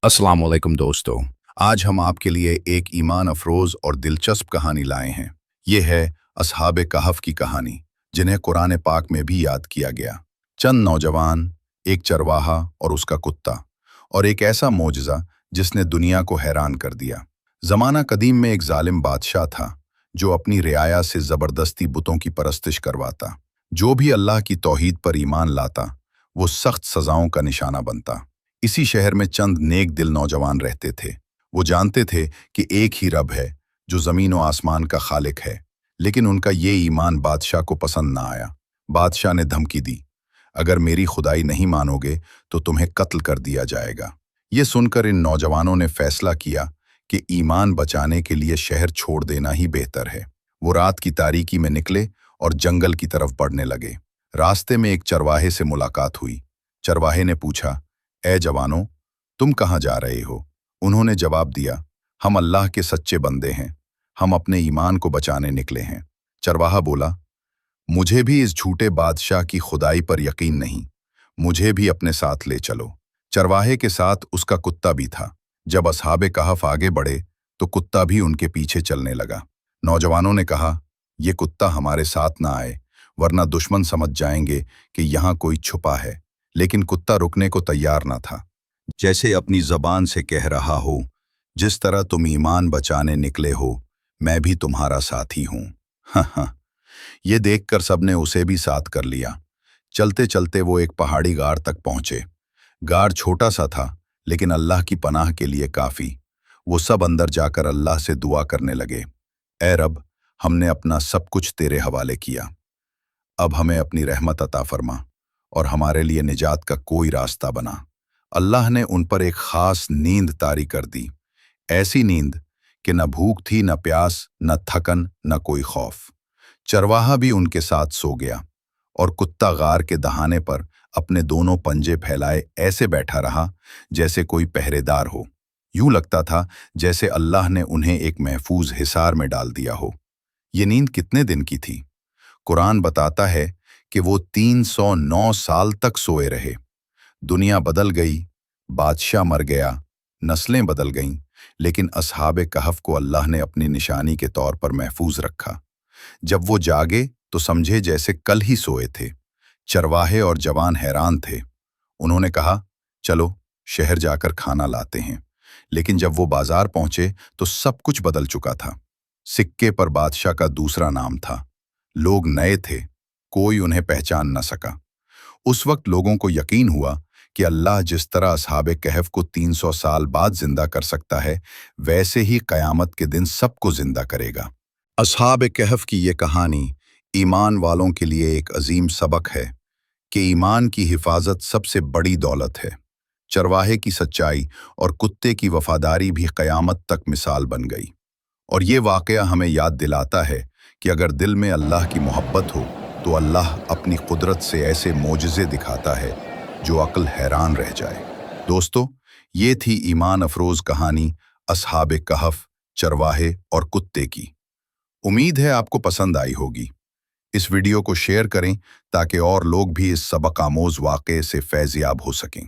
अस्सलाम वालेकुम दोस्तों। आज हम आपके लिए एक ईमान अफरोज और दिलचस्प कहानी लाए हैं। ये है असहाबे कहफ की कहानी, जिन्हें कुरान पाक में भी याद किया गया। चंद नौजवान, एक चरवाहा और उसका कुत्ता, और एक ऐसा मोजज़ा जिसने दुनिया को हैरान कर दिया। ज़माना कदीम में एक जालिम बादशाह था जो अपनी रियाया से ज़बरदस्ती बुतों की परस्तिश करवाता। जो भी अल्लाह की तौहीद पर ईमान लाता वो सख्त सजाओं का निशाना बनता। इसी शहर में चंद नेक दिल नौजवान रहते थे। वो जानते थे कि एक ही रब है जो ज़मीन और आसमान का खालिक है, लेकिन उनका ये ईमान बादशाह को पसंद ना आया। बादशाह ने धमकी दी, अगर मेरी खुदाई नहीं मानोगे तो तुम्हें कत्ल कर दिया जाएगा। ये सुनकर इन नौजवानों ने फैसला किया कि ईमान बचाने के लिए शहर छोड़ देना ही बेहतर है। वो रात की तारीकी में निकले और जंगल की तरफ बढ़ने लगे। रास्ते में एक चरवाहे से मुलाकात हुई। चरवाहे ने पूछा, ए जवानों, तुम कहाँ जा रहे हो? उन्होंने जवाब दिया, हम अल्लाह के सच्चे बंदे हैं, हम अपने ईमान को बचाने निकले हैं। चरवाहा बोला, मुझे भी इस झूठे बादशाह की खुदाई पर यकीन नहीं, मुझे भी अपने साथ ले चलो। चरवाहे के साथ उसका कुत्ता भी था। जब असहाबे कहफ आगे बढ़े तो कुत्ता भी उनके पीछे चलने लगा। नौजवानों ने कहा, ये कुत्ता हमारे साथ ना आए, वरना दुश्मन समझ जाएंगे कि यहाँ कोई छुपा है। लेकिन कुत्ता रुकने को तैयार न था। जैसे अपनी जबान से कह रहा हो, जिस तरह तुम ईमान बचाने निकले हो, मैं भी तुम्हारा साथी हूं। हाँ, ये देखकर सबने उसे भी साथ कर लिया। चलते चलते वो एक पहाड़ी गार तक पहुंचे। गार छोटा सा था, लेकिन अल्लाह की पनाह के लिए काफी। वो सब अंदर जाकर अल्लाह से दुआ करने लगे, ए रब, हमने अपना सब कुछ तेरे हवाले किया, अब हमें अपनी रहमत अता फरमा और हमारे लिए निजात का कोई रास्ता बना। अल्लाह ने उन पर एक खास नींद तारी कर दी, ऐसी नींद कि न भूख थी, न प्यास, न थकन, न कोई खौफ। चरवाहा भी उनके साथ सो गया और कुत्ता गार के दहाने पर अपने दोनों पंजे फैलाए ऐसे बैठा रहा जैसे कोई पहरेदार हो। यूं लगता था जैसे अल्लाह ने उन्हें एक महफूज हिसार में डाल दिया हो। ये नींद कितने दिन की थी? कुरान बताता है कि वो 309 साल तक सोए रहे। दुनिया बदल गई, बादशाह मर गया, नस्लें बदल गईं, लेकिन असहाबे कहफ को अल्लाह ने अपनी निशानी के तौर पर महफूज रखा। जब वो जागे तो समझे जैसे कल ही सोए थे। चरवाहे और जवान हैरान थे। उन्होंने कहा, चलो शहर जाकर खाना लाते हैं। लेकिन जब वो बाजार पहुंचे तो सब कुछ बदल चुका था। सिक्के पर बादशाह का दूसरा नाम था। लोग नए थे, कोई उन्हें पहचान न सका। उस वक्त लोगों को यकीन हुआ कि अल्लाह जिस तरह असहाबे कहफ को 300 साल बाद जिंदा कर सकता है, वैसे ही कयामत के दिन सबको जिंदा करेगा। असहाबे कहफ की ये कहानी ईमान वालों के लिए एक अजीम सबक है कि ईमान की हिफाजत सबसे बड़ी दौलत है। चरवाहे की सच्चाई और कुत्ते की वफादारी भी कयामत तक मिसाल बन गई। और ये वाक़या हमें याद दिलाता है कि अगर दिल में अल्लाह की मोहब्बत हो तो अल्लाह अपनी कुदरत से ऐसे मोजज़े दिखाता है जो अक्ल हैरान रह जाए। दोस्तों, ये थी ईमान अफरोज़ कहानी असहाबे कहफ, चरवाहे और कुत्ते की। उम्मीद है आपको पसंद आई होगी। इस वीडियो को शेयर करें ताकि और लोग भी इस सबक आमोज़ वाक़े से फैज़याब हो सकें।